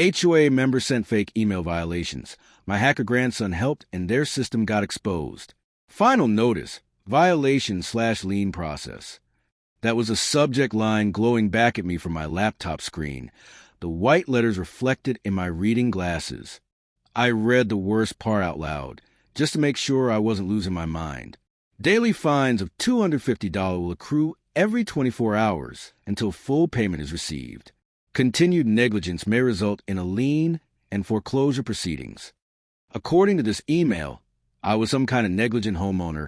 HOA member sent fake email violations. My hacker grandson helped and their system got exposed. Final notice, violation/lien process. That was a subject line glowing back at me from my laptop screen, the white letters reflected in my reading glasses. I read the worst part out loud, just to make sure I wasn't losing my mind. Daily fines of $250 will accrue every 24 hours until full payment is received. Continued negligence may result in a lien and foreclosure proceedings. According to this email, I was some kind of negligent homeowner,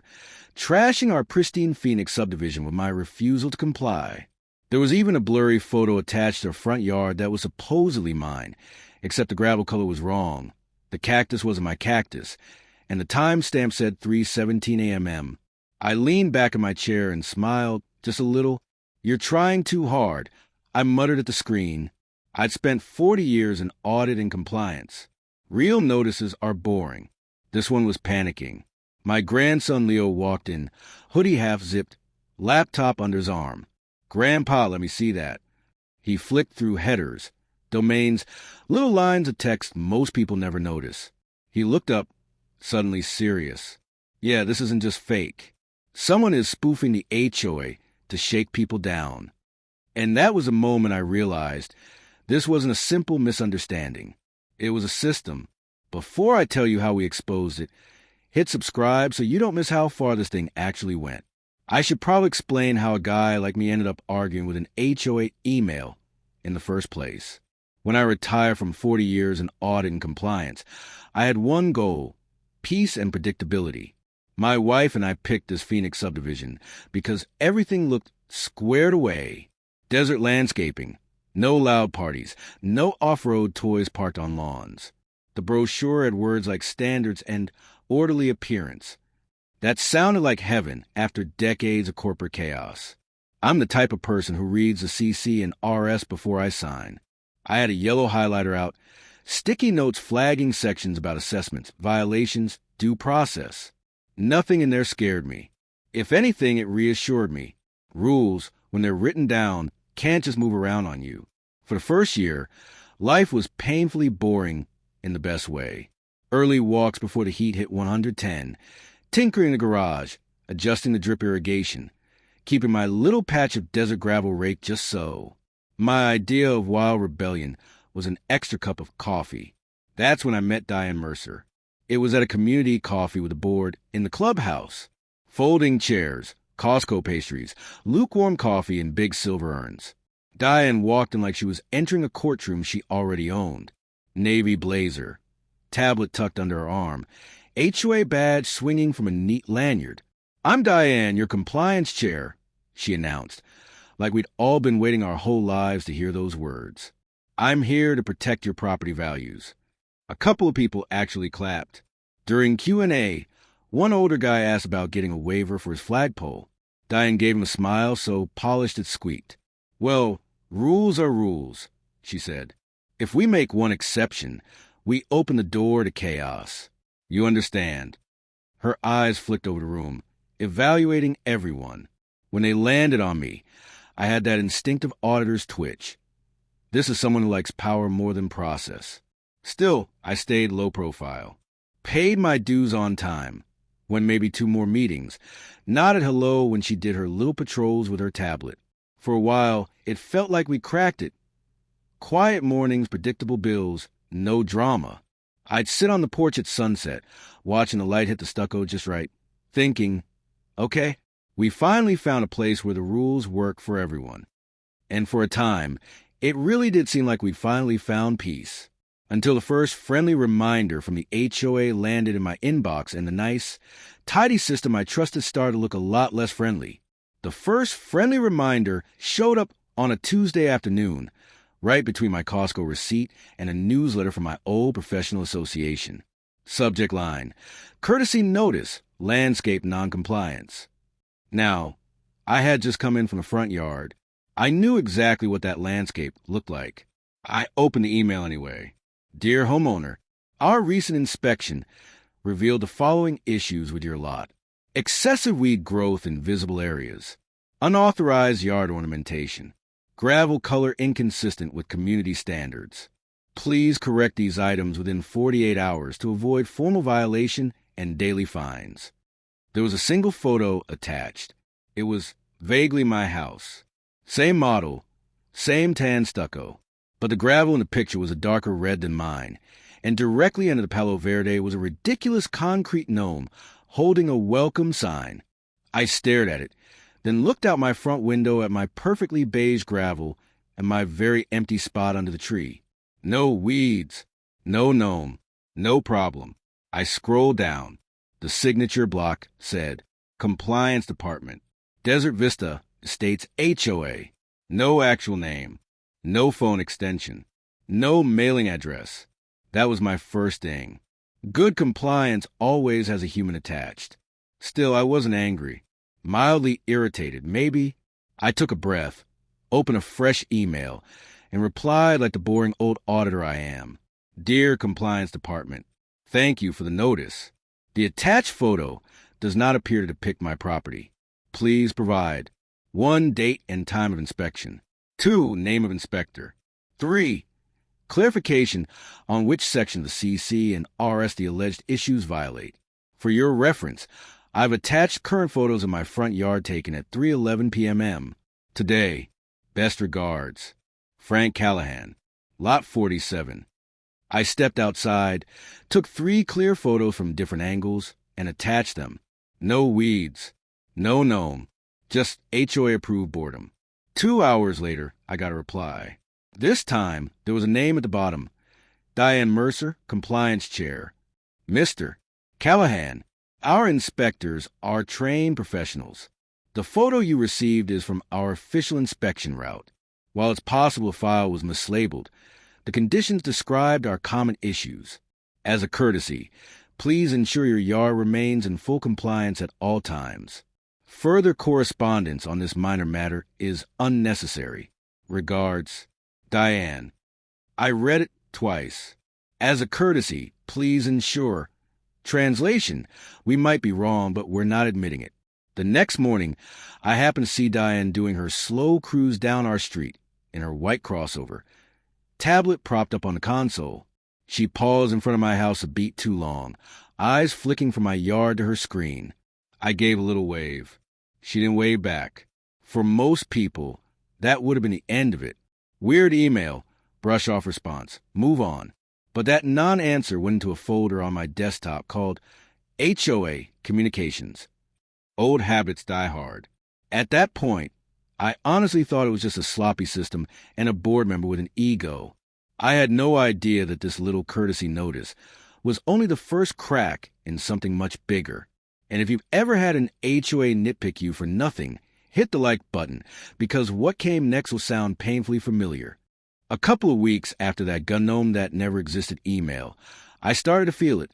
trashing our pristine Phoenix subdivision with my refusal to comply. There was even a blurry photo attached to a front yard that was supposedly mine, except the gravel color was wrong. The cactus wasn't my cactus, and the timestamp said 3:17 a.m. I leaned back in my chair and smiled, just a little. "You're trying too hard," I muttered at the screen. I'd spent 40 years in audit and compliance. Real notices are boring. This one was panicking. My grandson Leo walked in, hoodie half-zipped, laptop under his arm. "Grandpa, let me see that." He flicked through headers, domains, little lines of text most people never notice. He looked up, suddenly serious. "Yeah, this isn't just fake. Someone is spoofing the HOA to shake people down." And that was the moment I realized this wasn't a simple misunderstanding. It was a system. Before I tell you how we exposed it, hit subscribe so you don't miss how far this thing actually went. I should probably explain how a guy like me ended up arguing with an HOA email in the first place. When I retired from 40 years in audit and compliance, I had one goal: peace and predictability. My wife and I picked this Phoenix subdivision because everything looked squared away. Desert landscaping, no loud parties, no off-road toys parked on lawns. The brochure had words like standards and orderly appearance. That sounded like heaven after decades of corporate chaos. I'm the type of person who reads the CC and RS before I sign. I had a yellow highlighter out, sticky notes flagging sections about assessments, violations, due process. Nothing in there scared me. If anything, it reassured me. Rules, when they're written down, can't just move around on you. For the first year, life was painfully boring in the best way. Early walks before the heat hit 110, tinkering in the garage, adjusting the drip irrigation, keeping my little patch of desert gravel raked just so. My idea of wild rebellion was an extra cup of coffee. That's when I met Diane Mercer. It was at a community coffee with a board in the clubhouse. Folding chairs, Costco pastries, lukewarm coffee in big silver urns. Diane walked in like she was entering a courtroom she already owned. Navy blazer, tablet tucked under her arm, HOA badge swinging from a neat lanyard. "I'm Diane, your compliance chair," she announced, like we'd all been waiting our whole lives to hear those words. "I'm here to protect your property values." A couple of people actually clapped. During Q&A, one older guy asked about getting a waiver for his flagpole. Diane gave him a smile so polished it squeaked. "Well, rules are rules," she said. "If we make one exception, we open the door to chaos. You understand?" Her eyes flicked over the room, evaluating everyone. When they landed on me, I had that instinctive auditor's twitch. This is someone who likes power more than process. Still, I stayed low profile. Paid my dues on time. Went maybe 2 more meetings. Nodded hello when she did her little patrols with her tablet. For a while, it felt like we cracked it. Quiet mornings, predictable bills, no drama. I'd sit on the porch at sunset, watching the light hit the stucco just right, thinking, okay, we finally found a place where the rules work for everyone. And for a time, it really did seem like we'd finally found peace. Until the first friendly reminder from the HOA landed in my inbox and the nice, tidy system I trusted started to look a lot less friendly. The first friendly reminder showed up on a Tuesday afternoon, right between my Costco receipt and a newsletter from my old professional association. Subject line: courtesy notice, landscape noncompliance. Now, I had just come in from the front yard. I knew exactly what that landscape looked like. I opened the email anyway. "Dear homeowner, our recent inspection revealed the following issues with your lot. Excessive weed growth in visible areas. Unauthorized yard ornamentation. Gravel color inconsistent with community standards. Please correct these items within 48 hours to avoid formal violation and daily fines. There was a single photo attached. It was vaguely my house. Same model, same tan stucco, but the gravel in the picture was a darker red than mine, and directly under the Palo Verde was a ridiculous concrete gnome holding a welcome sign. I stared at it, then looked out my front window at my perfectly beige gravel and my very empty spot under the tree. No weeds, no gnome, no problem. I scrolled down. The signature block said, Compliance Department, Desert Vista Estates HOA. No actual name, no phone extension, no mailing address. That was my first ding. Good compliance always has a human attached. Still, I wasn't angry. Mildly irritated, maybe. I took a breath, opened a fresh email, and replied like the boring old auditor I am. Dear Compliance Department, thank you for the notice. The attached photo does not appear to depict my property. Please provide 1. Date and time of inspection. 2. Name of inspector. 3. Clarification on which section of the CC and RS the alleged issues violate. For your reference, I've attached current photos of my front yard taken at 3:11 p.m. Today. Best regards. Frank Callahan. Lot 47. I stepped outside, took 3 clear photos from different angles, and attached them. No weeds. No gnome. Just HOA-approved boredom. 2 hours later, I got a reply. This time, there was a name at the bottom. Diane Mercer, Compliance Chair. Mr. Callahan, our inspectors are trained professionals. The photo you received is from our official inspection route. While it's possible a file was mislabeled, the conditions described are common issues. As a courtesy, please ensure your yard remains in full compliance at all times. Further correspondence on this minor matter is unnecessary. Regards, Diane. I read it twice. As a courtesy, please ensure. Translation, we might be wrong, but we're not admitting it. The next morning, I happened to see Diane doing her slow cruise down our street in her white crossover, tablet propped up on the console. She paused in front of my house a beat too long, eyes flicking from my yard to her screen. I gave a little wave. She didn't wave back. For most people, that would have been the end of it. Weird email, brush off response, move on. But that non-answer went into a folder on my desktop called HOA Communications. Old habits die hard. At that point, I honestly thought it was just a sloppy system and a board member with an ego. I had no idea that this little courtesy notice was only the first crack in something much bigger. And if you've ever had an HOA nitpick you for nothing, hit the like button, because what came next will sound painfully familiar. A couple of weeks after that gnome that never existed email, I started to feel it.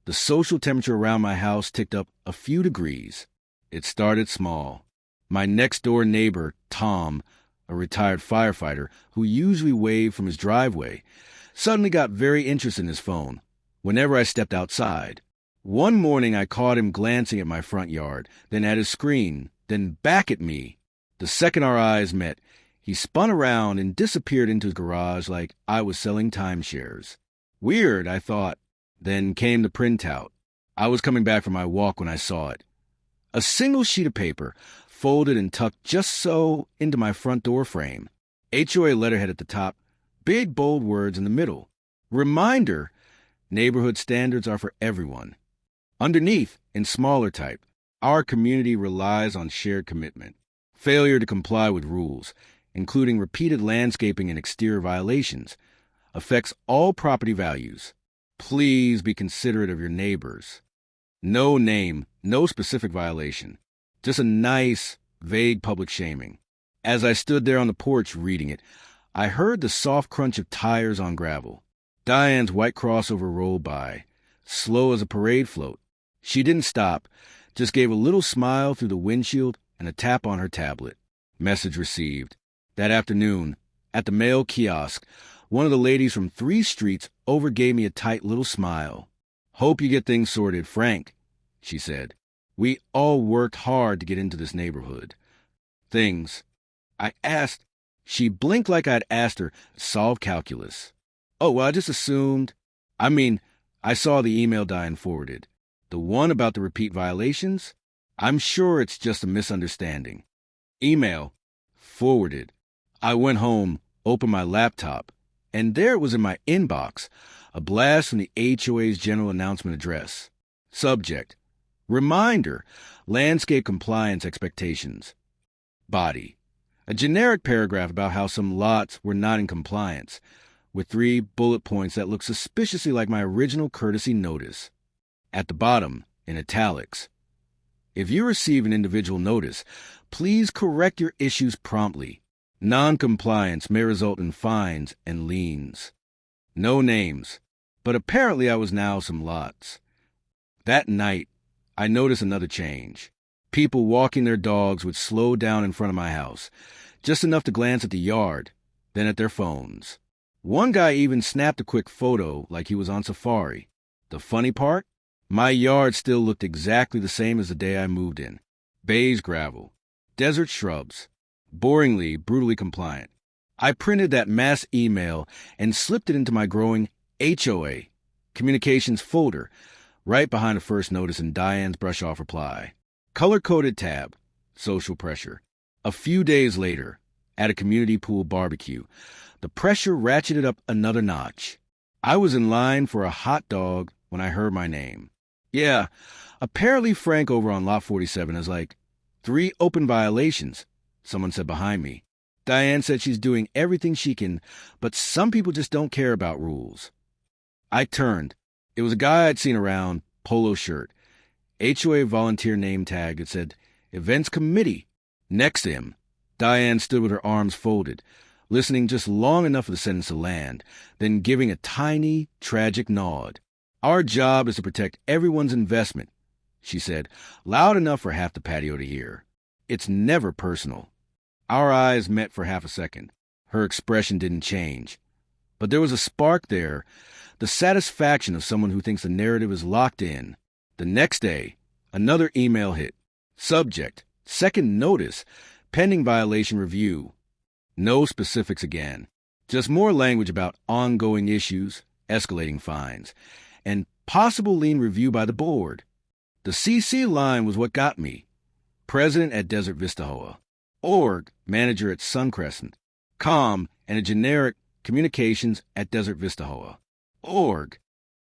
The social temperature around my house ticked up a few degrees. It started small. My next-door neighbor, Tom, a retired firefighter who usually waved from his driveway, suddenly got very interested in his phone whenever I stepped outside. One morning I caught him glancing at my front yard, then at his screen, then back at me. The second our eyes met, he spun around and disappeared into his garage like I was selling timeshares. Weird, I thought. Then came the printout. I was coming back from my walk when I saw it. A single sheet of paper, folded and tucked just so into my front door frame. HOA letterhead at the top, big bold words in the middle. Reminder, neighborhood standards are for everyone. Underneath, in smaller type, our community relies on shared commitment. Failure to comply with rules, including repeated landscaping and exterior violations, affects all property values. Please be considerate of your neighbors. No name, no specific violation. Just a nice, vague public shaming. As I stood there on the porch reading it, I heard the soft crunch of tires on gravel. Diane's white crossover rolled by, slow as a parade float. She didn't stop, just gave a little smile through the windshield and a tap on her tablet. Message received. That afternoon, at the mail kiosk, one of the ladies from 3 streets over gave me a tight little smile. Hope you get things sorted, Frank, she said. We all worked hard to get into this neighborhood. Things. I asked. She blinked like I'd asked her, solve calculus. Oh, well, I just assumed. I mean, I saw the email Diane forwarded. The one about the repeat violations? I'm sure it's just a misunderstanding. Email. Forwarded. I went home, opened my laptop, and there it was in my inbox, a blast from the HOA's general announcement address. Subject. Reminder. Landscape compliance expectations. Body. A generic paragraph about how some lots were not in compliance, with 3 bullet points that looked suspiciously like my original courtesy notice. At the bottom, in italics. If you receive an individual notice, please correct your issues promptly. Non-compliance may result in fines and liens. No names, but apparently I was now some lots. That night, I noticed another change. People walking their dogs would slow down in front of my house, just enough to glance at the yard, then at their phones. One guy even snapped a quick photo like he was on safari. The funny part? My yard still looked exactly the same as the day I moved in. Beige gravel, desert shrubs, boringly, brutally compliant. I printed that mass email and slipped it into my growing HOA, communications folder, right behind the first notice in Diane's brush-off reply. Color-coded tab, social pressure. A few days later, at a community pool barbecue, the pressure ratcheted up another notch. I was in line for a hot dog when I heard my name. Yeah, apparently Frank over on Lot 47 is like, 3 open violations, someone said behind me. Diane said she's doing everything she can, but some people just don't care about rules. I turned. It was a guy I'd seen around, polo shirt, HOA volunteer name tag that said, Events Committee. Next to him, Diane stood with her arms folded, listening just long enough for the sentence to land, then giving a tiny, tragic nod. Our job is to protect everyone's investment, she said, loud enough for half the patio to hear. It's never personal. Our eyes met for half a second. Her expression didn't change. But there was a spark there, the satisfaction of someone who thinks the narrative is locked in. The next day, another email hit. Subject, second notice, pending violation review. No specifics again. Just more language about ongoing issues, escalating fines, and possible lien review by the board. The CC line was what got me. President at Desert Vista HOA. Org, manager at Suncrescent. Com, and a generic communications at Desert Vista HOA. Org.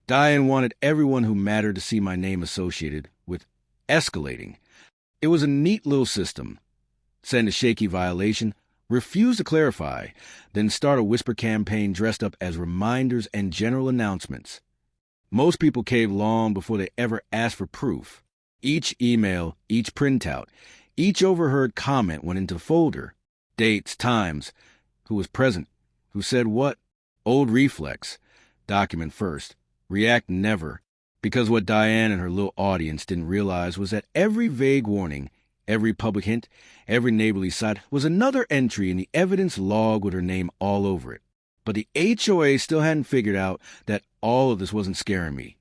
Diane wanted everyone who mattered to see my name associated with escalating. It was a neat little system. Send a shaky violation, refuse to clarify, then start a whisper campaign dressed up as reminders and general announcements. Most people caved long before they ever asked for proof. Each email, each printout, each overheard comment went into the folder. Dates, times, who was present, who said what. Old reflex. Document first. React never. Because what Diane and her little audience didn't realize was that every vague warning, every public hint, every neighborly sight was another entry in the evidence log with her name all over it. But the HOA still hadn't figured out that all of this wasn't scaring me.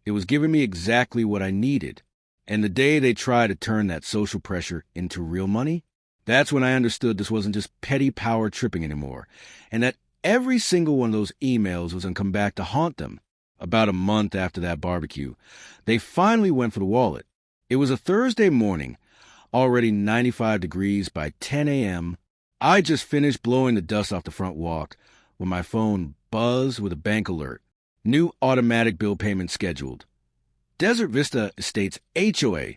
It was giving me exactly what I needed. And the day they tried to turn that social pressure into real money, that's when I understood this wasn't just petty power tripping anymore, and that every single one of those emails was going to come back to haunt them. About a month after that barbecue, they finally went for the wallet. It was a Thursday morning, already 95 degrees by 10 a.m. I just finished blowing the dust off the front walk when my phone buzzed with a bank alert. New automatic bill payment scheduled. Desert Vista Estates HOA,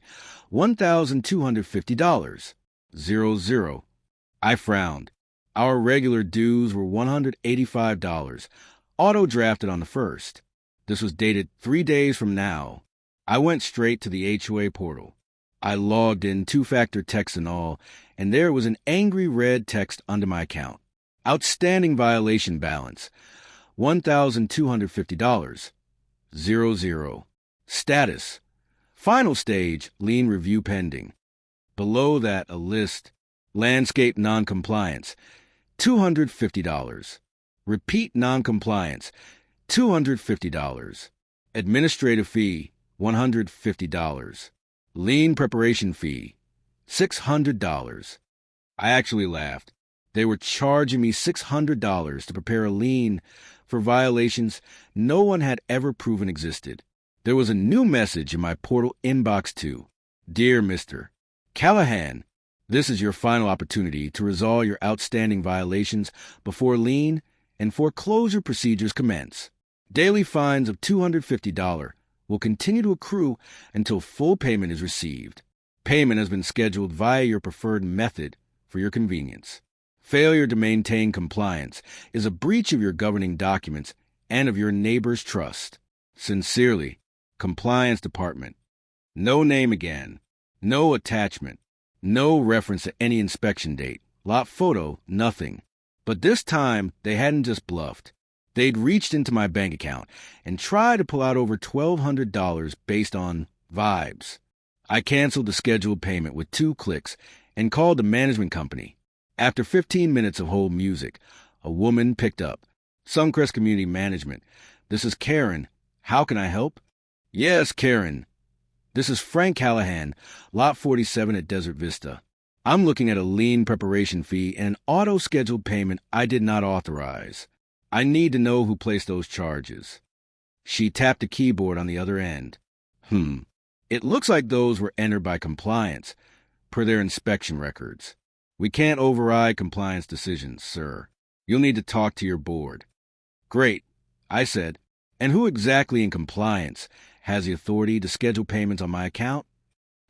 $1,250. 00. I frowned. Our regular dues were $185, auto-drafted on the 1st. This was dated 3 days from now. I went straight to the HOA portal. I logged in, 2-factor text and all, and there was an angry red text under my account. Outstanding violation balance, $1,250. 00. Status. Final stage, lien review pending. Below that, a list. Landscape noncompliance, $250. Repeat noncompliance, $250. Administrative fee, $150. Lien preparation fee, $600. I actually laughed. They were charging me $600 to prepare a lien for violations no one had ever proven existed. There was a new message in my portal inbox too. Dear Mr. Callahan, this is your final opportunity to resolve your outstanding violations before lien and foreclosure procedures commence. Daily fines of $250 will continue to accrue until full payment is received. Payment has been scheduled via your preferred method for your convenience. Failure to maintain compliance is a breach of your governing documents and of your neighbor's trust. Sincerely, Compliance Department. No name again. No attachment. No reference to any inspection date. Lot photo, nothing. But this time, they hadn't just bluffed. They'd reached into my bank account and tried to pull out over $1,200 based on vibes. I canceled the scheduled payment with 2 clicks and called the management company. After 15 minutes of hold music, a woman picked up. Suncrest Community Management. This is Karen. How can I help? Yes, Karen. This is Frank Callahan, Lot 47 at Desert Vista. I'm looking at a lien preparation fee and an auto-scheduled payment I did not authorize. I need to know who placed those charges. She tapped the keyboard on the other end. It looks like those were entered by compliance, per their inspection records. We can't override compliance decisions, sir. You'll need to talk to your board. Great, I said. And who exactly in compliance has the authority to schedule payments on my account?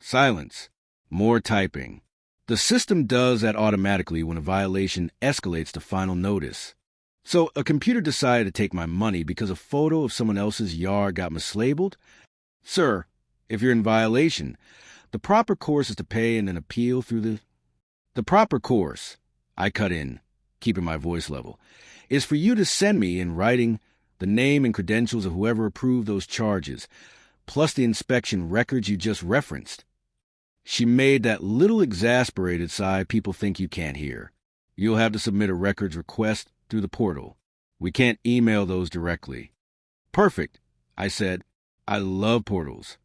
Silence. More typing. The system does that automatically when a violation escalates to final notice. So a computer decided to take my money because a photo of someone else's yard got mislabeled? Sir, if you're in violation, the proper course is to pay and then appeal through the proper course, I cut in, keeping my voice level, is for you to send me in writing the name and credentials of whoever approved those charges, plus the inspection records you just referenced. She made that little exasperated sigh people think you can't hear. You'll have to submit a records request through the portal. We can't email those directly. Perfect, I said. I love portals.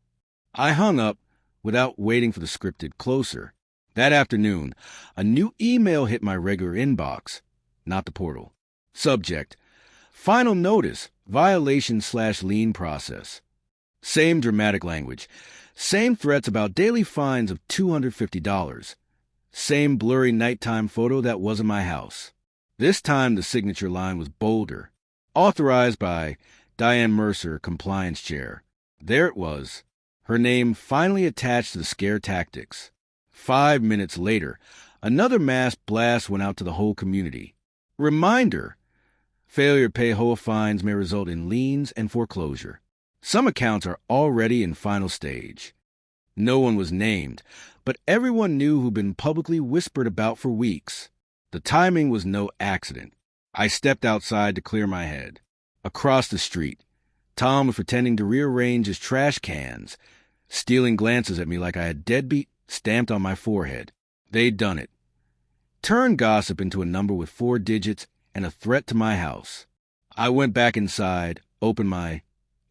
I hung up without waiting for the scripted closer. That afternoon, a new email hit my regular inbox, not the portal. Subject: Final notice, violation/lien process. Same dramatic language. Same threats about daily fines of $250. Same blurry nighttime photo that wasn't my house. This time the signature line was bolder. Authorized by Diane Mercer, Compliance Chair. There it was. Her name finally attached to the scare tactics. 5 minutes later, another mass blast went out to the whole community. Reminder: failure to pay HOA fines may result in liens and foreclosure. Some accounts are already in final stage. No one was named, but everyone knew who'd been publicly whispered about for weeks. The timing was no accident. I stepped outside to clear my head. Across the street, Tom was pretending to rearrange his trash cans, stealing glances at me like I had deadbeat stamped on my forehead. They'd done it. Turned gossip into a number with 4 digits and a threat to my house. I went back inside, opened my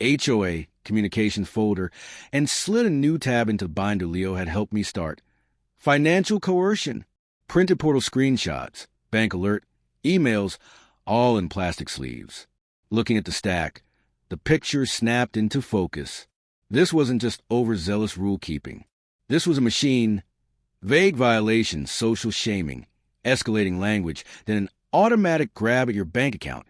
HOA communications folder, and slid a new tab into the binder Leo had helped me start. Financial coercion. Printed portal screenshots, bank alert, emails, all in plastic sleeves. Looking at the stack, the picture snapped into focus. This wasn't just overzealous rule-keeping. This was a machine. Vague violations, social shaming, escalating language, then an automatic grab at your bank account,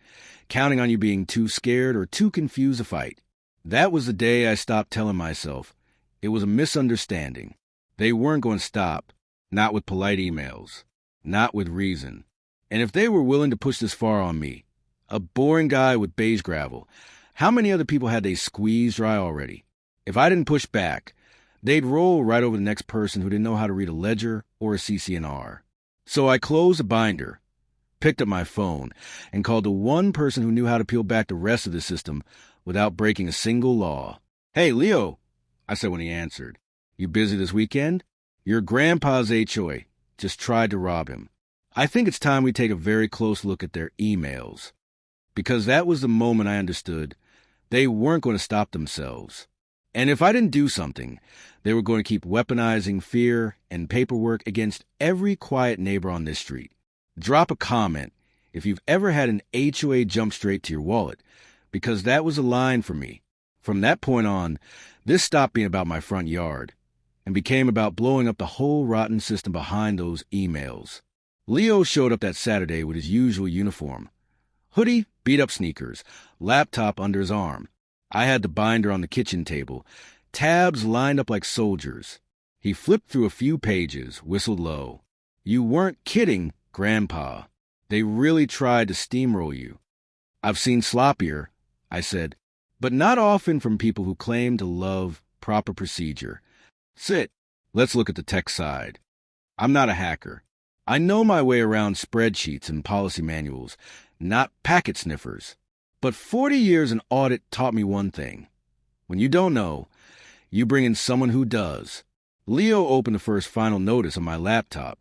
counting on you being too scared or too confused to fight. That was the day I stopped telling myself it was a misunderstanding. They weren't going to stop, not with polite emails, not with reason. And if they were willing to push this far on me, a boring guy with beige gravel, how many other people had they squeezed dry already? If I didn't push back, they'd roll right over the next person who didn't know how to read a ledger or a CC&R. So I closed the binder, picked up my phone, and called the one person who knew how to peel back the rest of the system without breaking a single law. "Hey, Leo," I said when he answered. "You busy this weekend? Your grandpa's HOA just tried to rob him. I think it's time we take a very close look at their emails." Because that was the moment I understood they weren't going to stop themselves. And if I didn't do something, they were going to keep weaponizing fear and paperwork against every quiet neighbor on this street. Drop a comment, if you've ever had an HOA jump straight to your wallet, because that was a line for me. From that point on, this stopped being about my front yard and became about blowing up the whole rotten system behind those emails. Leo showed up that Saturday with his usual uniform. Hoodie, beat-up sneakers, laptop under his arm. I had the binder on the kitchen table, tabs lined up like soldiers. He flipped through a few pages, whistled low. "You weren't kidding, Grandpa. They really tried to steamroll you." "I've seen sloppier," I said, "but not often from people who claim to love proper procedure. Sit. Let's look at the tech side. I'm not a hacker. I know my way around spreadsheets and policy manuals, not packet sniffers. But 40 years in audit taught me one thing. When you don't know, you bring in someone who does." Leo opened the first final notice on my laptop,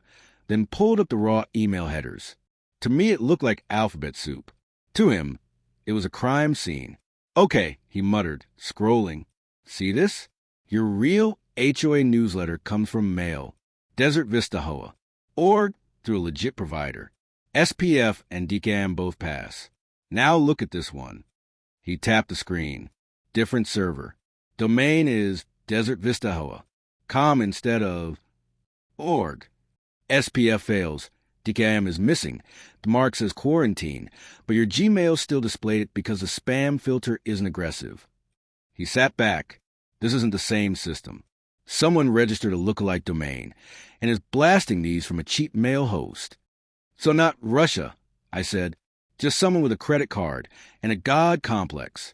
then pulled up the raw email headers. To me, it looked like alphabet soup. To him, it was a crime scene. "Okay," he muttered, scrolling. "See this? Your real HOA newsletter comes from mail, Desert Vista HOA, or through a legit provider. SPF and DKIM both pass. Now look at this one." He tapped the screen. Different server. Domain is Desert Vista HOA. Com instead of org. SPF fails. DKIM is missing. The mark says quarantine, but your Gmail still displayed it because the spam filter isn't aggressive. He sat back. This isn't the same system. Someone registered a lookalike domain and is blasting these from a cheap mail host. "So not Russia," I said. "Just someone with a credit card and a god complex."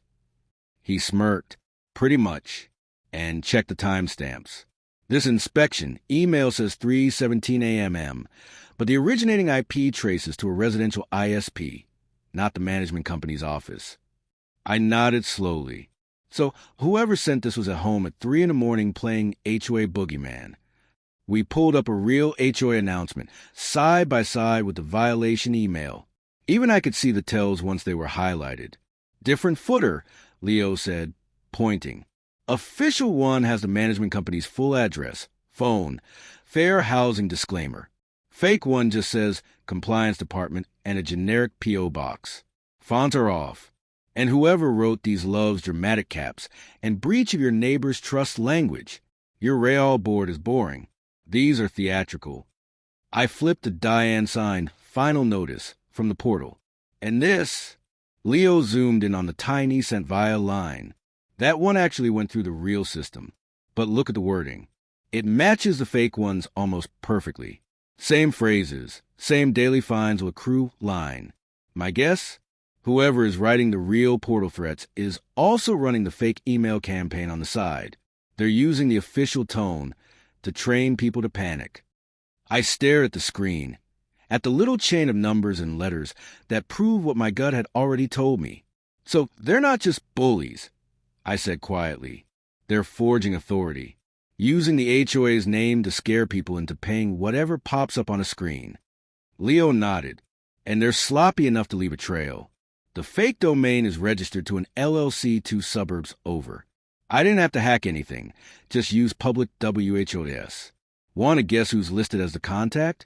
He smirked, "Pretty much," and checked the timestamps. This inspection, email says 3:17 a.m., but the originating IP traces to a residential ISP, not the management company's office. I nodded slowly. So whoever sent this was at home at 3 a.m. playing HOA Boogeyman. We pulled up a real HOA announcement, side by side with the violation email. Even I could see the tells once they were highlighted. "Different footer," Leo said, pointing. "Official one has the management company's full address, phone, fair housing disclaimer. Fake one just says compliance department and a generic P.O. box. Fonts are off. And whoever wrote these loves dramatic caps and breach of your neighbor's trust language. Your Real board is boring. These are theatrical." I flipped the Diane signed final notice from the portal. And this, Leo zoomed in on the tiny sent via line. That one actually went through the real system. But look at the wording. It matches the fake ones almost perfectly. Same phrases, same daily fines will accrue line. My guess? Whoever is writing the real portal threats is also running the fake email campaign on the side. They're using the official tone to train people to panic. I stared at the screen, at the little chain of numbers and letters that prove what my gut had already told me. So they're not just bullies, I said quietly. They're forging authority, using the HOA's name to scare people into paying whatever pops up on a screen. Leo nodded, and they're sloppy enough to leave a trail. The fake domain is registered to an LLC 2 suburbs over. I didn't have to hack anything, just use public WHOS. Want to guess who's listed as the contact?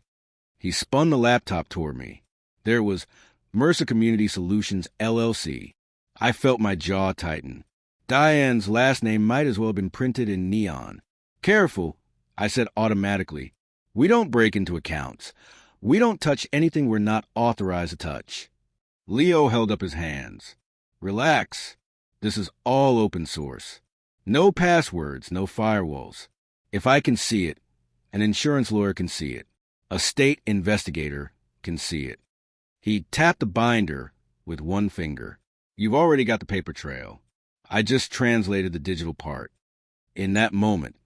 He spun the laptop toward me. There was Mercer Community Solutions, LLC. I felt my jaw tighten. Diane's last name might as well have been printed in neon. "Careful," I said automatically. "We don't break into accounts. We don't touch anything we're not authorized to touch." Leo held up his hands. "Relax. This is all open source. No passwords, no firewalls. If I can see it, an insurance lawyer can see it. A state investigator can see it." He tapped the binder with one finger. "You've already got the paper trail. I just translated the digital part." In that moment,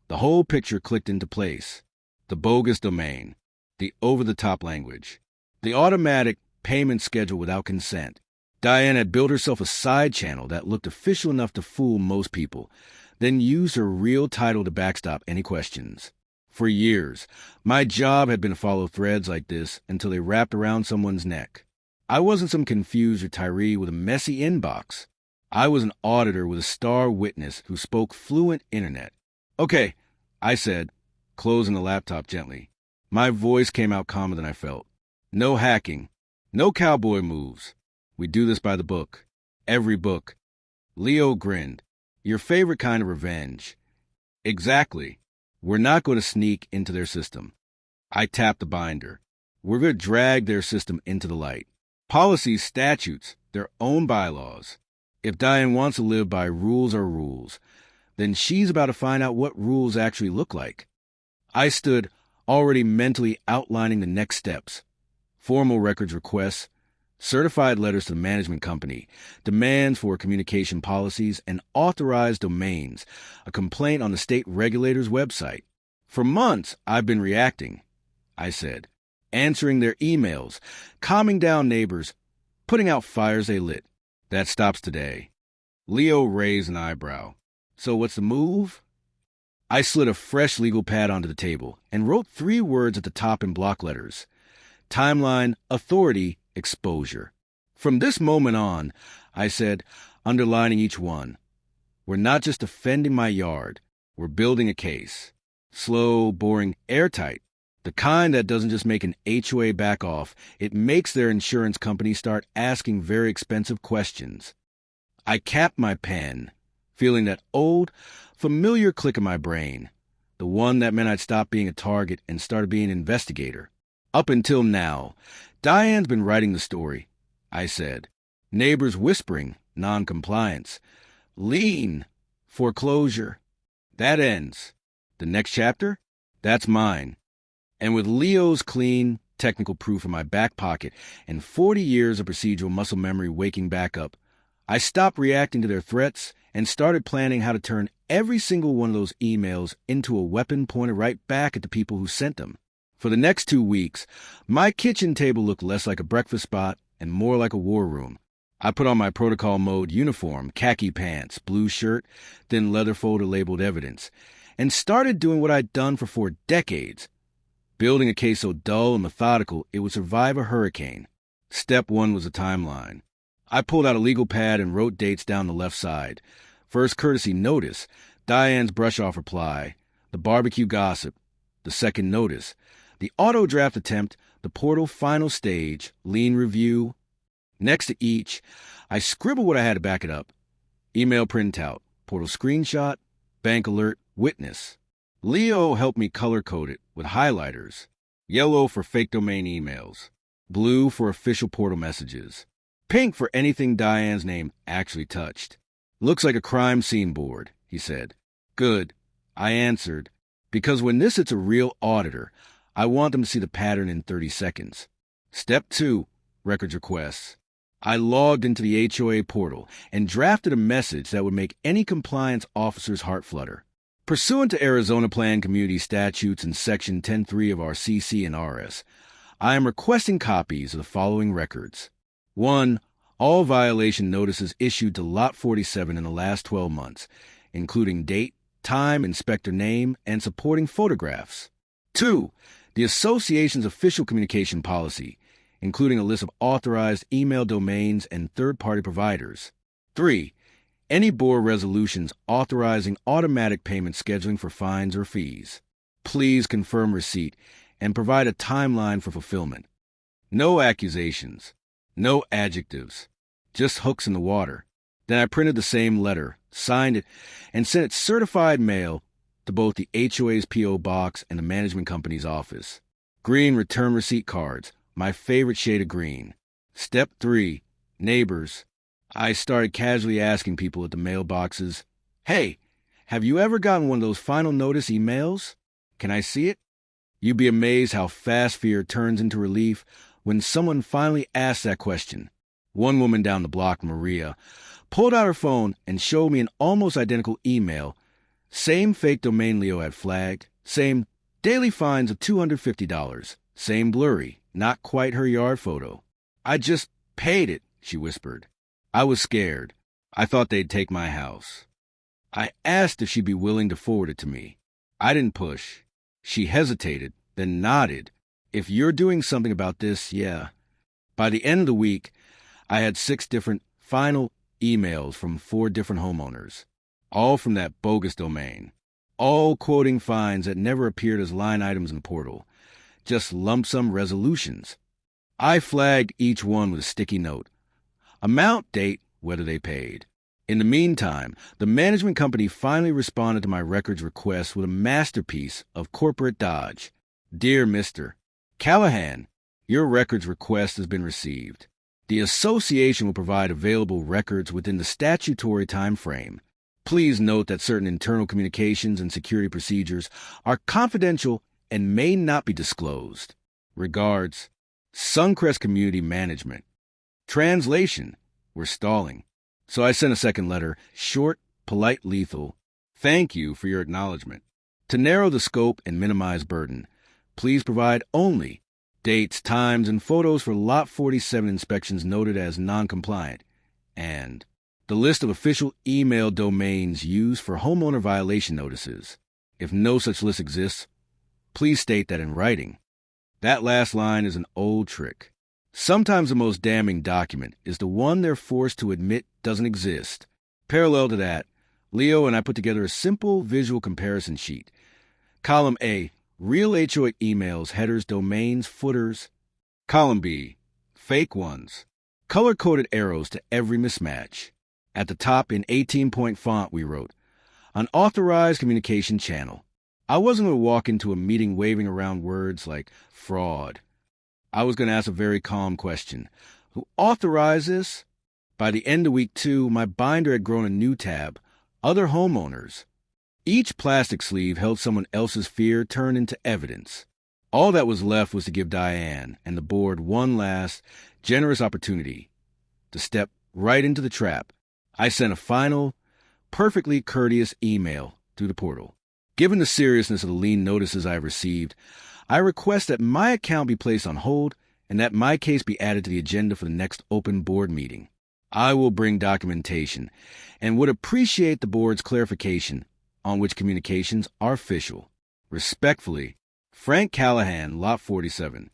the whole picture clicked into place. The bogus domain, the over-the-top language, the automatic payment schedule without consent. Diane had built herself a side channel that looked official enough to fool most people, then used her real title to backstop any questions. For years, my job had been to follow threads like this until they wrapped around someone's neck. I wasn't some confused retiree with a messy inbox. I was an auditor with a star witness who spoke fluent internet. "Okay," I said, closing the laptop gently. My voice came out calmer than I felt. "No hacking. No cowboy moves. We do this by the book. Every book. Leo grinned. Your favorite kind of revenge. Exactly. We're not going to sneak into their system. I tapped the binder. We're going to drag their system into the light. Policies, statutes, their own bylaws. If Diane wants to live by rules are rules, then she's about to find out what rules actually look like. I stood, already mentally outlining the next steps. Formal records requests, certified letters to the management company, demands for communication policies, and authorized domains, a complaint on the state regulator's website. For months, I've been reacting, I said, answering their emails, calming down neighbors, putting out fires they lit. That stops today. Leo raised an eyebrow. So what's the move? I slid a fresh legal pad onto the table and wrote 3 words at the top in block letters. Timeline, authority, exposure. From this moment on, I said, underlining each one, we're not just defending my yard, we're building a case. Slow, boring, airtight. The kind that doesn't just make an HOA back off, it makes their insurance company start asking very expensive questions. I capped my pen, feeling that old, familiar click in my brain, the one that meant I'd stop being a target and started being an investigator. Up until now, Diane's been writing the story, I said. Neighbors whispering, non-compliance. Lien, foreclosure. That ends. The next chapter? That's mine. And with Leo's clean, technical proof in my back pocket and 40 years of procedural muscle memory waking back up, I stopped reacting to their threats and started planning how to turn every single one of those emails into a weapon pointed right back at the people who sent them. For the next 2 weeks, my kitchen table looked less like a breakfast spot and more like a war room. I put on my protocol mode uniform, khaki pants, blue shirt, then leather folder labeled evidence, and started doing what I'd done for 4 decades, building a case so dull and methodical it would survive a hurricane. Step 1 was a timeline. I pulled out a legal pad and wrote dates down the left side. First courtesy notice, Diane's brush-off reply, the barbecue gossip, the second notice, the auto draft attempt, the portal final stage, lien review. Next to each, I scribbled what I had to back it up. Email printout, portal screenshot, bank alert, witness. Leo helped me color-code it with highlighters. Yellow for fake domain emails. Blue for official portal messages. Pink for anything Diane's name actually touched. Looks like a crime scene board, he said. Good, I answered, because when this hits a real auditor, I want them to see the pattern in 30 seconds. Step 2, records requests. I logged into the HOA portal and drafted a message that would make any compliance officer's heart flutter. Pursuant to Arizona Plan Community Statutes and Section 10.3 of our CC and RS, I am requesting copies of the following records. 1. All violation notices issued to Lot 47 in the last 12 months, including date, time, inspector name, and supporting photographs. 2. The association's official communication policy, including a list of authorized email domains and third-party providers. 3. Any board resolutions authorizing automatic payment scheduling for fines or fees. Please confirm receipt and provide a timeline for fulfillment. No accusations. No adjectives. Just hooks in the water. Then I printed the same letter, signed it, and sent it certified mail to both the HOA's P.O. box and the management company's office. Green return receipt cards, my favorite shade of green. Step 3, neighbors. I started casually asking people at the mailboxes, hey, have you ever gotten one of those final notice emails? Can I see it? You'd be amazed how fast fear turns into relief when someone finally asks that question. One woman down the block, Maria, pulled out her phone and showed me an almost identical email. Same fake domain Leo had flagged, same daily fines of $250, same blurry, not quite her yard photo. I just paid it, she whispered. I was scared. I thought they'd take my house. I asked if she'd be willing to forward it to me. I didn't push. She hesitated, then nodded. If you're doing something about this, yeah. By the end of the week, I had 6 different final emails from 4 different homeowners, all from that bogus domain, all quoting fines that never appeared as line items in the portal, just lump sum resolutions. I flagged each one with a sticky note. Amount, date, whether they paid. In the meantime, the management company finally responded to my records request with a masterpiece of corporate dodge. Dear Mr. Callahan, your records request has been received. The association will provide available records within the statutory time frame. Please note that certain internal communications and security procedures are confidential and may not be disclosed. Regards, Suncrest Community Management. Translation, we're stalling. So I sent a second letter, short, polite, lethal. Thank you for your acknowledgement. To narrow the scope and minimize burden, please provide only dates, times, and photos for Lot 47 inspections noted as non-compliant, and the list of official email domains used for homeowner violation notices. If no such list exists, please state that in writing. That last line is an old trick. Sometimes the most damning document is the one they're forced to admit doesn't exist. Parallel to that, Leo and I put together a simple visual comparison sheet. Column A, real HOA emails, headers, domains, footers. Column B, fake ones. Color-coded arrows to every mismatch. At the top, in 18-point font, we wrote, unauthorized communication channel. I wasn't going to walk into a meeting waving around words like fraud. I was going to ask a very calm question. Who authorized this? By the end of week 2, my binder had grown a new tab, other homeowners. Each plastic sleeve held someone else's fear turned into evidence. All that was left was to give Diane and the board one last, generous opportunity to step right into the trap. I sent a final, perfectly courteous email through the portal. Given the seriousness of the lien notices I have received, I request that my account be placed on hold and that my case be added to the agenda for the next open board meeting. I will bring documentation and would appreciate the board's clarification on which communications are official. Respectfully, Frank Callahan, Lot 47.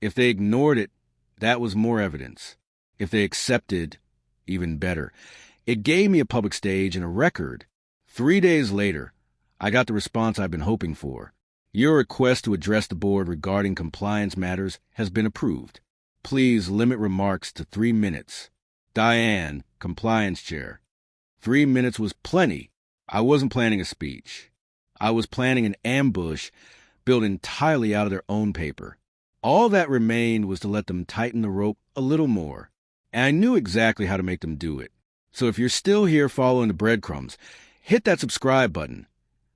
If they ignored it, that was more evidence. If they accepted, even better. It gave me a public stage and a record. 3 days later, I got the response I've been hoping for. Your request to address the board regarding compliance matters has been approved. Please limit remarks to 3 minutes. Diane, Compliance Chair. 3 minutes was plenty. I wasn't planning a speech. I was planning an ambush built entirely out of their own paper. All that remained was to let them tighten the rope a little more. And I knew exactly how to make them do it. So if you're still here following the breadcrumbs, hit that subscribe button.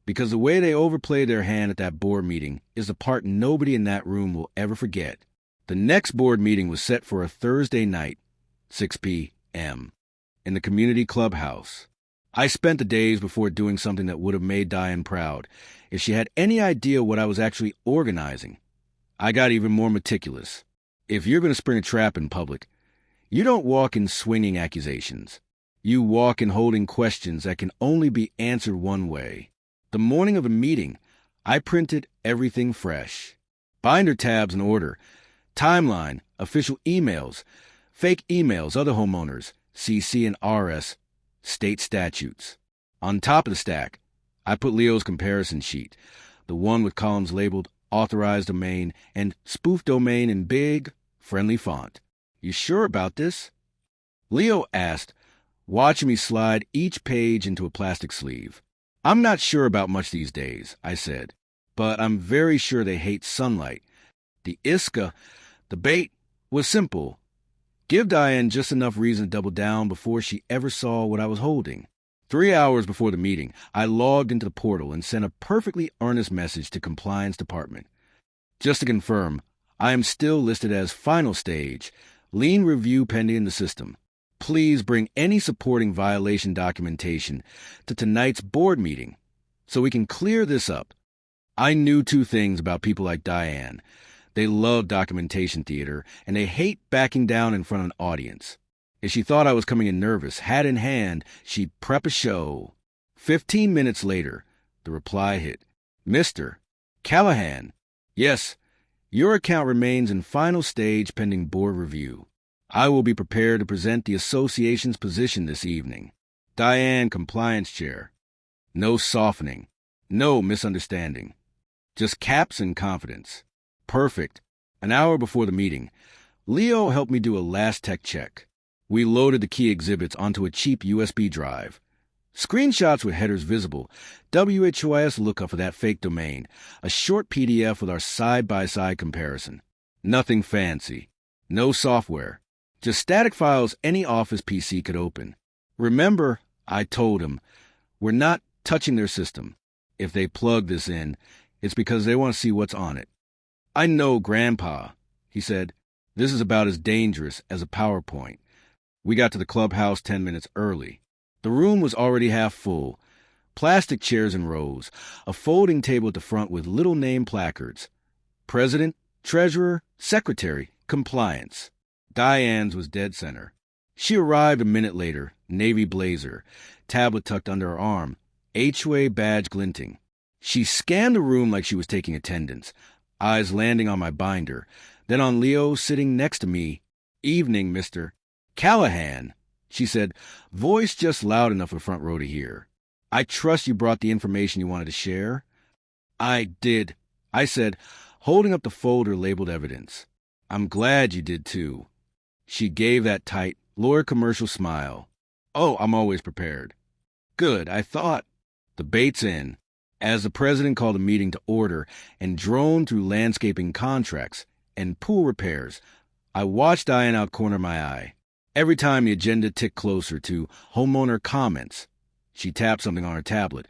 Because the way they overplayed their hand at that board meeting is the part nobody in that room will ever forget. The next board meeting was set for a Thursday night, 6 p.m., in the community clubhouse. I spent the days before doing something that would have made Diane proud if she had any idea what I was actually organizing. I got even more meticulous. If you're going to spring a trap in public, you don't walk in swinging accusations. You walk in holding questions that can only be answered one way. The morning of a meeting, I printed everything fresh. Binder tabs in order, timeline, official emails, fake emails, other homeowners, CC and RS, state statutes. On top of the stack, I put Leo's comparison sheet, the one with columns labeled authorized domain and spoof domain in big, friendly font. You sure about this? Leo asked, watching me slide each page into a plastic sleeve. I'm not sure about much these days, I said, but I'm very sure they hate sunlight. The the bait, was simple. Give Diane just enough reason to double down before she ever saw what I was holding. 3 hours before the meeting, I logged into the portal and sent a perfectly earnest message to Compliance Department. Just to confirm, I am still listed as final stage, lien review pending in the system. Please bring any supporting violation documentation to tonight's board meeting so we can clear this up. I knew 2 things about people like Diane. They love documentation theater, and they hate backing down in front of an audience. If she thought I was coming in nervous, hat in hand, she'd prep a show. 15 minutes later, the reply hit. Mr. Callahan, yes, your account remains in final stage pending board review. I will be prepared to present the association's position this evening. Diane, Compliance Chair. No softening. No misunderstanding. Just caps and confidence. Perfect. An hour before the meeting, Leo helped me do a last tech check. We loaded the key exhibits onto a cheap USB drive. Screenshots with headers visible, WHOIS lookup for that fake domain, a short PDF with our side-by-side comparison. Nothing fancy. No software. Just static files any Office PC could open. Remember, I told him, we're not touching their system. If they plug this in, it's because they want to see what's on it. I know, Grandpa, he said. This is about as dangerous as a PowerPoint. We got to the clubhouse 10 minutes early. The room was already half full. Plastic chairs in rows, a folding table at the front with little name placards. President, Treasurer, Secretary, Compliance. Diane's was dead center. She arrived a minute later, navy blazer, tablet tucked under her arm, HOA badge glinting. She scanned the room like she was taking attendance, eyes landing on my binder, then on Leo sitting next to me. Evening, Mr. Callahan, she said, voice just loud enough for front row to hear. I trust you brought the information you wanted to share? I did, I said, holding up the folder labeled evidence. I'm glad you did too. She gave that tight, lawyer commercial smile. Oh, I'm always prepared. Good, I thought. The bait's in. As the president called a meeting to order and droned through landscaping contracts and pool repairs, I watched Diane out corner my eye. Every time the agenda ticked closer to homeowner comments, she tapped something on her tablet,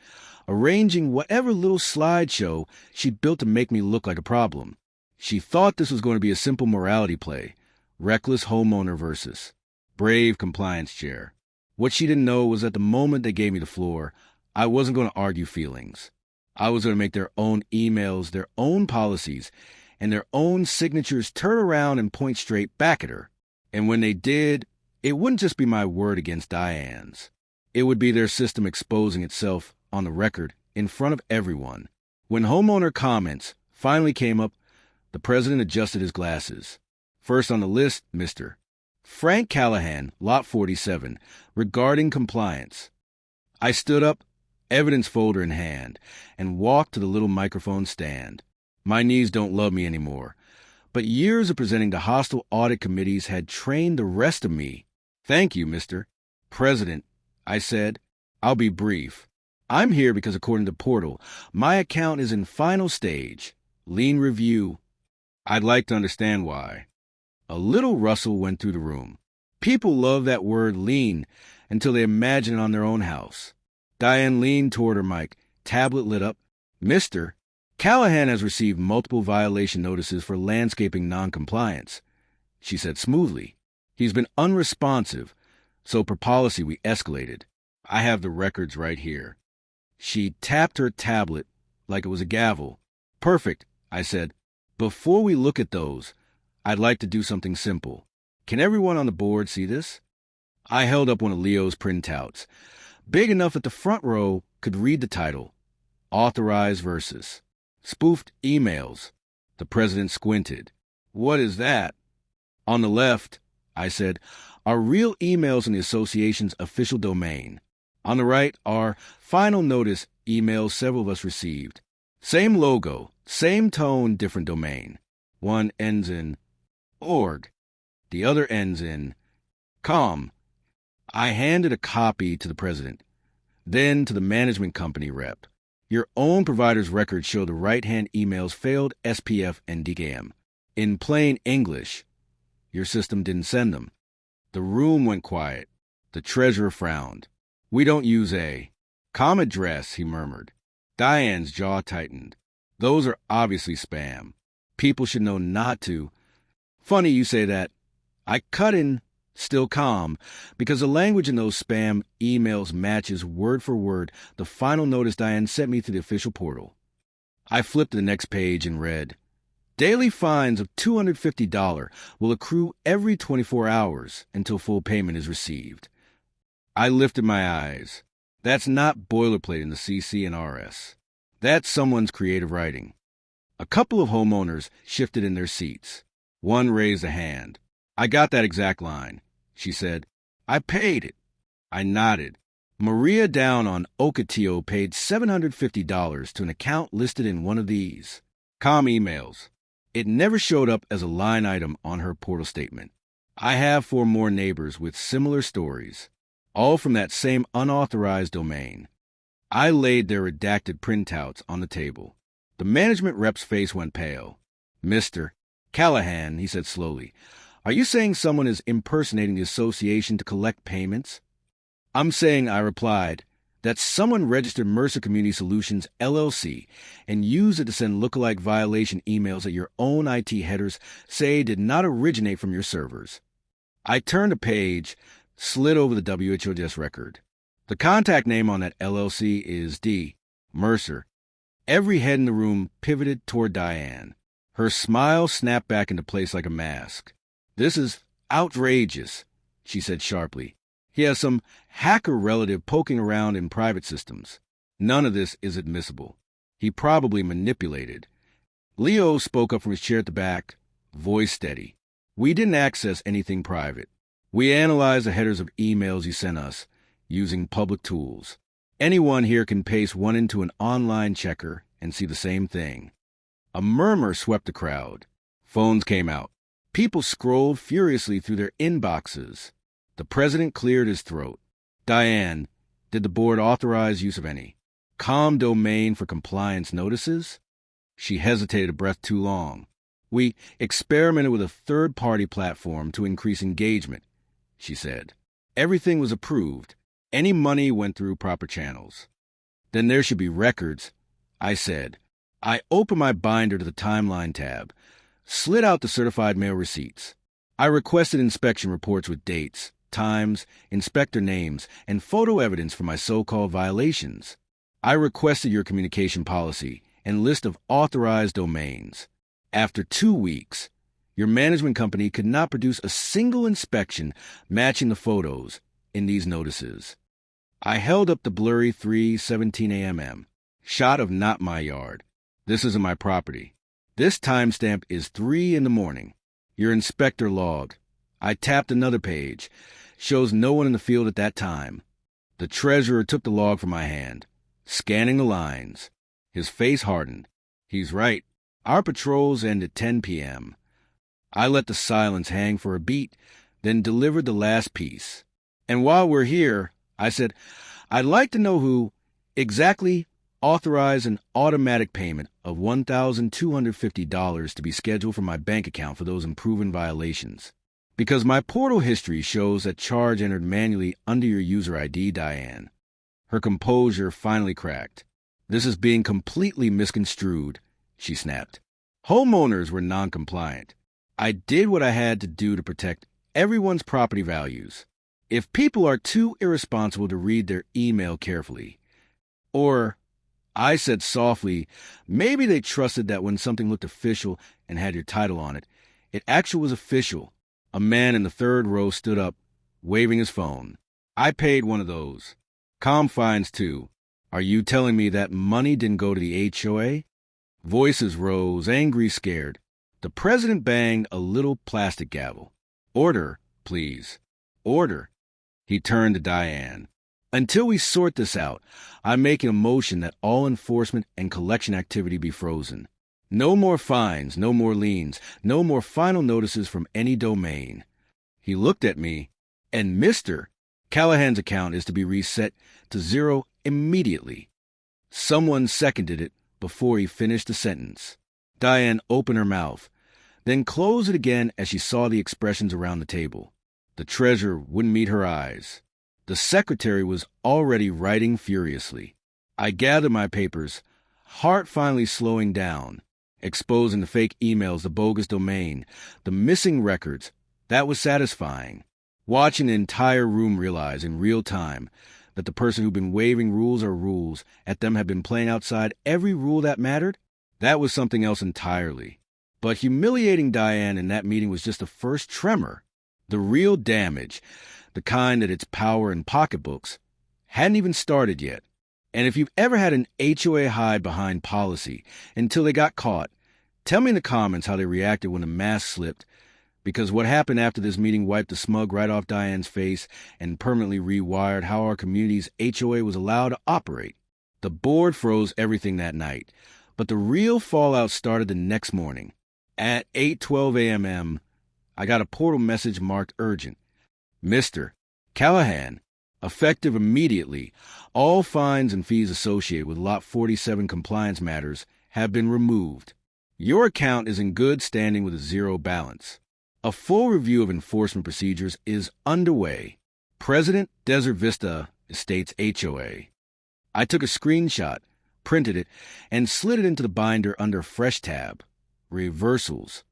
arranging whatever little slideshow she'd built to make me look like a problem. She thought this was going to be a simple morality play, reckless homeowner versus brave compliance chair. What she didn't know was that the moment they gave me the floor, I wasn't going to argue feelings. I was going to make their own emails, their own policies, and their own signatures turn around and point straight back at her. And when they did, it wouldn't just be my word against Diane's. It would be their system exposing itself on the record in front of everyone. When homeowner comments finally came up, the president adjusted his glasses. First on the list, Mr. Frank Callahan, Lot 47, regarding compliance. I stood up, evidence folder in hand, and walked to the little microphone stand. My knees don't love me anymore, but years of presenting to hostile audit committees had trained the rest of me. Thank you, Mr. President, I said. I'll be brief. I'm here because according to Portal, my account is in final stage, lien review. I'd like to understand why. A little rustle went through the room. People love that word lien until they imagine it on their own house. Diane leaned toward her mic, tablet lit up. Mr. Callahan has received multiple violation notices for landscaping noncompliance, she said smoothly. He's been unresponsive, so per policy we escalated. I have the records right here. She tapped her tablet like it was a gavel. Perfect, I said. Before we look at those, I'd like to do something simple. Can everyone on the board see this? I held up one of Leo's printouts, big enough that the front row could read the title, Authorized Versus. Spoofed emails. The president squinted. What is that? On the left, I said, are real emails in the association's official domain. On the right are final notice emails several of us received. Same logo, same tone, different domain. One ends in org. The other ends in com. I handed a copy to the president, then to the management company rep. Your own provider's records show the right-hand emails failed SPF and DKM. In plain English, your system didn't send them. The room went quiet. The treasurer frowned. We don't use a com address, he murmured. Diane's jaw tightened. Those are obviously spam. People should know not to. Funny you say that. I cut in still calm because the language in those spam emails matches word for word the final notice Diane sent me through the official portal. I flipped to the next page and read, daily fines of $250 will accrue every 24 hours until full payment is received. I lifted my eyes. That's not boilerplate in the CC and RS. That's someone's creative writing. A couple of homeowners shifted in their seats. One raised a hand. I got that exact line, she said. I paid it. I nodded. Maria down on Ocotillo paid $750 to an account listed in one of these. Com emails. It never showed up as a line item on her portal statement. I have 4 more neighbors with similar stories, all from that same unauthorized domain. I laid their redacted printouts on the table. The management rep's face went pale. "Mr. Callahan," he said slowly, "are you saying someone is impersonating the association to collect payments?" "I'm saying," I replied, "that someone registered Mercer Community Solutions, LLC, and used it to send lookalike violation emails that your own IT headers say did not originate from your servers." I turned a page, slid over the WHOS record. The contact name on that LLC is D. Mercer. Every head in the room pivoted toward Diane. Her smile snapped back into place like a mask. "This is outrageous," she said sharply. "He has some hacker relative poking around in private systems. None of this is admissible. He probably manipulated." Leo spoke up from his chair at the back, voice steady. "We didn't access anything private. We analyzed the headers of emails you sent us using public tools. Anyone here can paste one into an online checker and see the same thing." A murmur swept the crowd. Phones came out. People scrolled furiously through their inboxes. The president cleared his throat. "Diane, did the board authorize use of any COM domain for compliance notices?" She hesitated a breath too long. "We experimented with a third-party platform to increase engagement," she said. "Everything was approved. Any money went through proper channels." "Then there should be records," I said. I opened my binder to the timeline tab, slid out the certified mail receipts. I requested inspection reports with dates, times, inspector names, and photo evidence for my so-called violations. I requested your communication policy and list of authorized domains. After 2 weeks, your management company could not produce a single inspection matching the photos in these notices. I held up the blurry 3:17 a.m. shot of not my yard. "This isn't my property. This timestamp is 3 a.m. Your inspector log." I tapped another page. Shows no one in the field at that time. The treasurer took the log from my hand, scanning the lines. His face hardened. "He's right. Our patrols end at 10 p.m. I let the silence hang for a beat, then delivered the last piece. "And while we're here," I said, "I'd like to know who exactly authorized an automatic payment of $1,250 to be scheduled from my bank account for those unproven violations. Because my portal history shows that charge entered manually under your user ID, Diane." Her composure finally cracked. "This is being completely misconstrued," she snapped. "Homeowners were non-compliant. I did what I had to do to protect everyone's property values. If people are too irresponsible to read their email carefully, or," I said softly, "maybe they trusted that when something looked official and had your title on it, it actually was official." A man in the third row stood up, waving his phone. "I paid one of those. Com fines, too. Are you telling me that money didn't go to the HOA?" Voices rose, angry, scared. The president banged a little plastic gavel. "Order, please. Order." He turned to Diane. "Until we sort this out, I'm making a motion that all enforcement and collection activity be frozen. No more fines, no more liens, no more final notices from any domain." He looked at me, "And Mr. Callahan's account is to be reset to 0 immediately." Someone seconded it before he finished the sentence. Diane opened her mouth, then closed it again as she saw the expressions around the table. The treasurer wouldn't meet her eyes. The secretary was already writing furiously. I gathered my papers, heart finally slowing down, exposing the fake emails, the bogus domain, the missing records. That was satisfying. Watching the entire room realize in real time that the person who'd been waving rules or rules at them had been playing outside every rule that mattered, that was something else entirely. But humiliating Diane in that meeting was just the first tremor. The real damage, the kind that its power in pocketbooks, hadn't even started yet. And if you've ever had an HOA hide behind policy until they got caught, tell me in the comments how they reacted when the mask slipped, because what happened after this meeting wiped the smug right off Diane's face and permanently rewired how our community's HOA was allowed to operate. The board froze everything that night, but the real fallout started the next morning. At 8:12 a.m., I got a portal message marked urgent. Mr. Callahan, effective immediately, all fines and fees associated with Lot 47 compliance matters have been removed. Your account is in good standing with a zero balance. A full review of enforcement procedures is underway. President, Desert Vista Estates HOA. I took a screenshot, printed it, and slid it into the binder under a fresh tab. Reversals.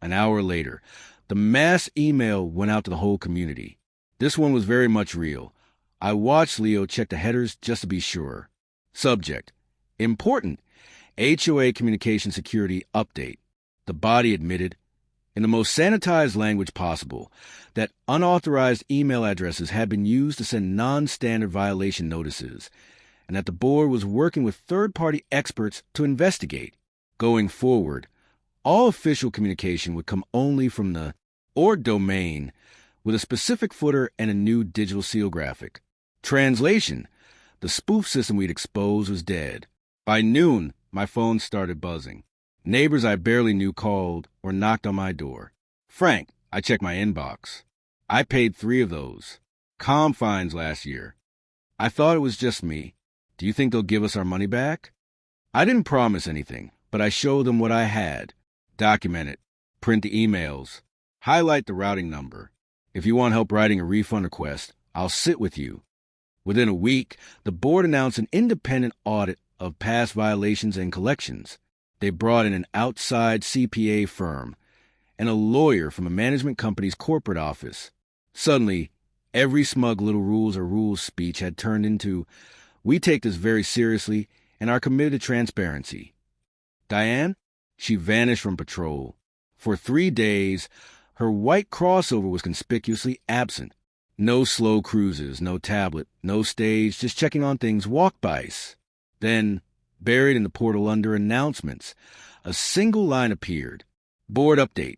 An hour later, the mass email went out to the whole community. This one was very much real. I watched Leo check the headers just to be sure. Subject: important. HOA communication security update. The body admitted, in the most sanitized language possible, that unauthorized email addresses had been used to send non-standard violation notices, and that the board was working with third-party experts to investigate. Going forward, all official communication would come only from the org domain with a specific footer and a new digital seal graphic. Translation: the spoof system we'd exposed was dead. By noon, my phone started buzzing. Neighbors I barely knew called or knocked on my door. Frank, I checked my inbox. I paid 3 of those. Com fines last year. I thought it was just me. Do you think they'll give us our money back? I didn't promise anything, but I showed them what I had. Document it. Print the emails. Highlight the routing number. If you want help writing a refund request, I'll sit with you. Within a week, the board announced an independent audit of past violations and collections. They brought in an outside CPA firm and a lawyer from a management company's corporate office. Suddenly, every smug little rules or rules speech had turned into, we take this very seriously and are committed to transparency. Diane? She vanished from patrol. For 3 days, her white crossover was conspicuously absent. No slow cruises, no tablet, no stage, just checking on things walk-bys. Then, buried in the portal under announcements, a single line appeared. Board update.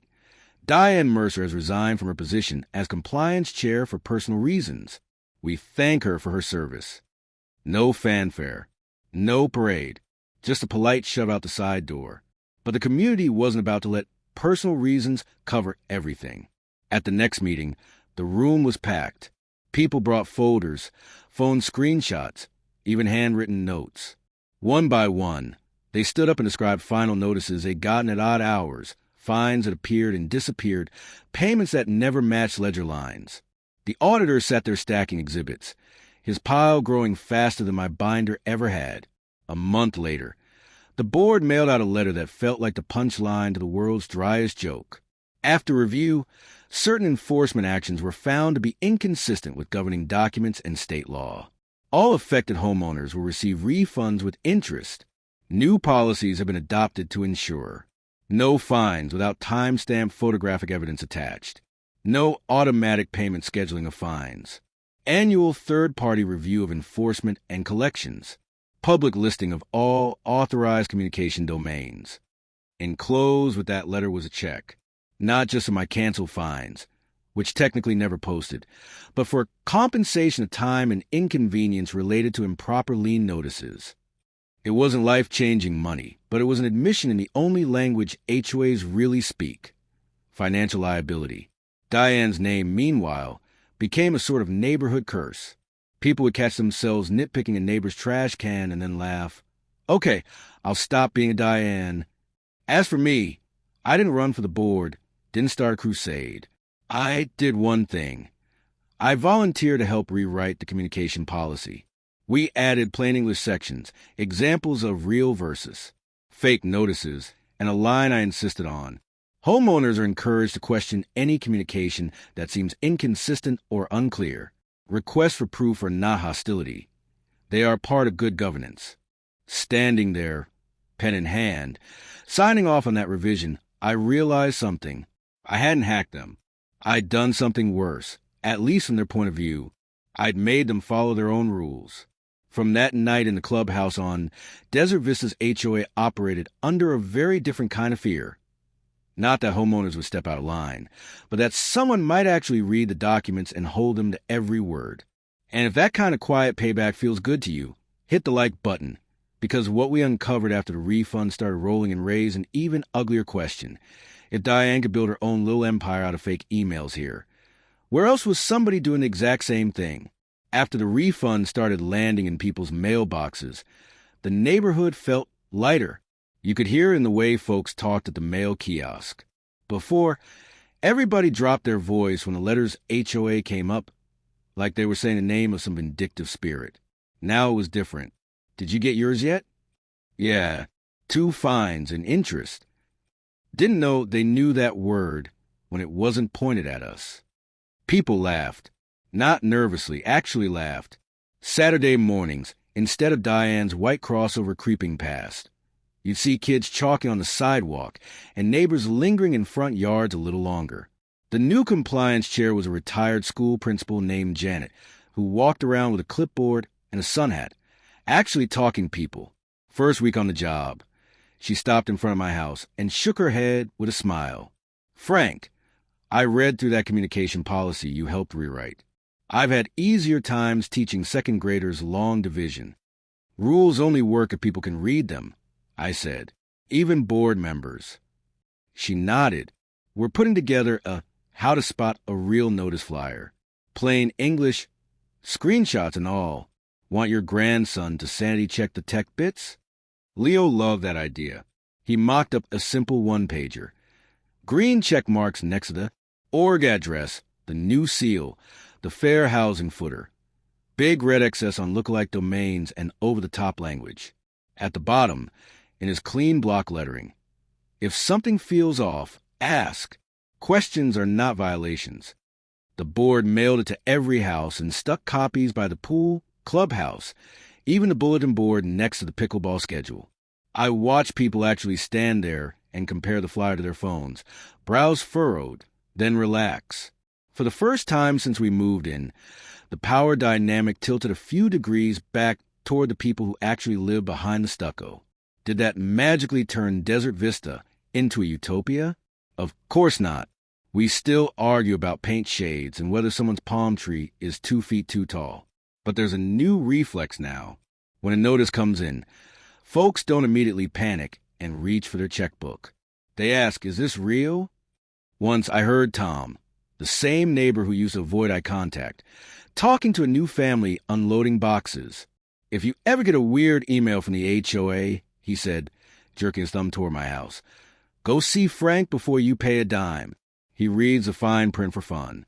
Diane Mercer has resigned from her position as compliance chair for personal reasons. We thank her for her service. No fanfare. No parade. Just a polite shove out the side door. But the community wasn't about to let personal reasons cover everything. At the next meeting, the room was packed. People brought folders, phone screenshots, even handwritten notes. One by one, they stood up and described final notices they'd gotten at odd hours, fines that appeared and disappeared, payments that never matched ledger lines. The auditor sat there stacking exhibits, his pile growing faster than my binder ever had. A month later, the board mailed out a letter that felt like the punchline to the world's driest joke. After review, certain enforcement actions were found to be inconsistent with governing documents and state law. All affected homeowners will receive refunds with interest. New policies have been adopted to ensure no fines without time-stamped photographic evidence attached. No automatic payment scheduling of fines. Annual third-party review of enforcement and collections. Public listing of all authorized communication domains. Enclosed with that letter was a check, not just for my canceled fines, which technically never posted, but for compensation of time and inconvenience related to improper lien notices. It wasn't life-changing money, but it was an admission in the only language HOAs really speak: financial liability. Diane's name, meanwhile, became a sort of neighborhood curse. People would catch themselves nitpicking a neighbor's trash can and then laugh. Okay, I'll stop being a Diane. As for me, I didn't run for the board, didn't start a crusade. I did one thing. I volunteered to help rewrite the communication policy. We added plain English sections, examples of real verses, fake notices, and a line I insisted on. Homeowners are encouraged to question any communication that seems inconsistent or unclear. Requests for proof are not hostility. They are part of good governance. Standing there, pen in hand, signing off on that revision, I realized something. I hadn't hacked them. I'd done something worse, at least from their point of view. I'd made them follow their own rules. From that night in the clubhouse on, Desert Vista's HOA operated under a very different kind of fear. Not that homeowners would step out of line, but that someone might actually read the documents and hold them to every word. And if that kind of quiet payback feels good to you, hit the like button. Because what we uncovered after the refund started rolling in raised an even uglier question. If Diane could build her own little empire out of fake emails here, where else was somebody doing the exact same thing? After the refund started landing in people's mailboxes, the neighborhood felt lighter. You could hear in the way folks talked at the mail kiosk. Before, everybody dropped their voice when the letters HOA came up, like they were saying the name of some vindictive spirit. Now it was different. Did you get yours yet? Yeah, 2 fines and interest. Didn't know they knew that word when it wasn't pointed at us. People laughed. Not nervously, actually laughed. Saturday mornings, instead of Diane's white crossover creeping past, you'd see kids chalking on the sidewalk and neighbors lingering in front yards a little longer. The new compliance chair was a retired school principal named Janet, who walked around with a clipboard and a sun hat, actually talking people. First week on the job, she stopped in front of my house and shook her head with a smile. Frank, I read through that communication policy you helped rewrite. I've had easier times teaching second graders long division. Rules only work if people can read them, I said. Even board members. She nodded. We're putting together a how to spot a real notice flyer. Plain English, screenshots and all. Want your grandson to sanity check the tech bits? Leo loved that idea. He mocked up a simple one-pager. Green check marks next to the org address, the new seal, the fair housing footer. Big red excess on lookalike domains and over-the-top language. At the bottom, in his clean block lettering, if something feels off, ask. Questions are not violations. The board mailed it to every house and stuck copies by the pool, clubhouse, even the bulletin board next to the pickleball schedule. I watched people actually stand there and compare the flyer to their phones, brows furrowed, then relax. For the first time since we moved in, the power dynamic tilted a few degrees back toward the people who actually live behind the stucco. Did that magically turn Desert Vista into a utopia? Of course not. We still argue about paint shades and whether someone's palm tree is 2 feet too tall. But there's a new reflex now. When a notice comes in, folks don't immediately panic and reach for their checkbook. They ask, is this real? Once I heard Tom, the same neighbor who used to avoid eye contact, talking to a new family unloading boxes. If you ever get a weird email from the HOA, he said, jerking his thumb toward my house, go see Frank before you pay a dime. He reads the fine print for fun.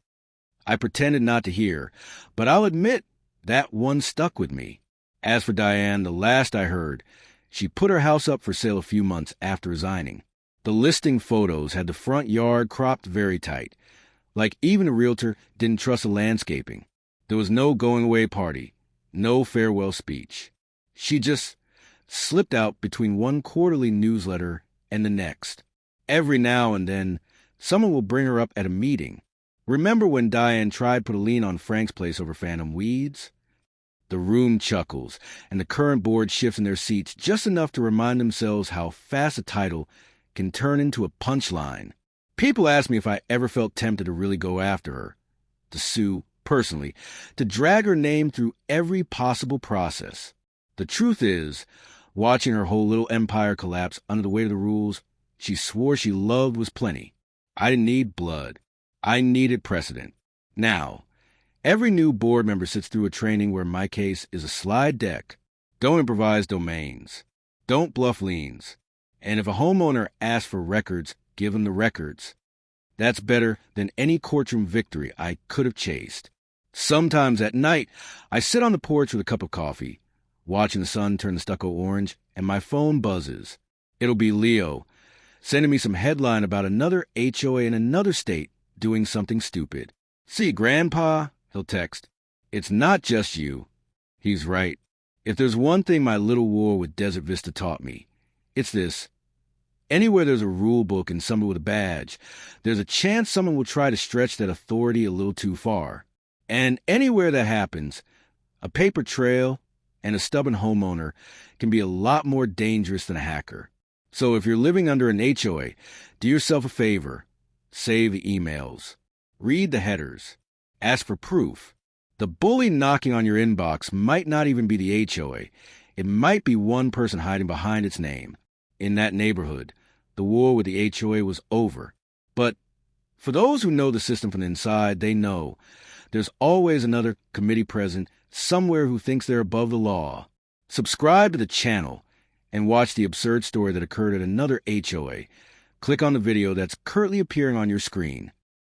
I pretended not to hear, but I'll admit that one stuck with me. As for Diane, the last I heard, she put her house up for sale a few months after resigning. The listing photos had the front yard cropped very tight, like even a realtor didn't trust the landscaping. There was no going-away party, no farewell speech. She just slipped out between one quarterly newsletter and the next. Every now and then, someone will bring her up at a meeting. Remember when Diane tried to put a lien on Frank's place over phantom weeds? The room chuckles, and the current board shifts in their seats just enough to remind themselves how fast a title can turn into a punchline. People ask me if I ever felt tempted to really go after her, to sue personally, to drag her name through every possible process. The truth is, watching her whole little empire collapse under the weight of the rules she swore she loved was plenty. I didn't need blood. I needed precedent. Now, every new board member sits through a training where my case is a slide deck. Don't improvise domains. Don't bluff liens. And if a homeowner asks for records, give them the records. That's better than any courtroom victory I could have chased. Sometimes at night, I sit on the porch with a cup of coffee, watching the sun turn the stucco orange, and my phone buzzes. It'll be Leo, sending me some headline about another HOA in another state doing something stupid. See, Grandpa, he'll text. It's not just you. He's right. If there's one thing my little war with Desert Vista taught me, it's this. Anywhere there's a rule book and someone with a badge, there's a chance someone will try to stretch that authority a little too far. And anywhere that happens, a paper trail and a stubborn homeowner can be a lot more dangerous than a hacker. So if you're living under an HOA, do yourself a favor. Save the emails. Read the headers. Ask for proof. The bully knocking on your inbox might not even be the HOA. It might be one person hiding behind its name. In that neighborhood, the war with the HOA was over. But for those who know the system from the inside, they know there's always another committee president somewhere who thinks they're above the law. Subscribe to the channel and watch the absurd story that occurred at another HOA. Click on the video that's currently appearing on your screen.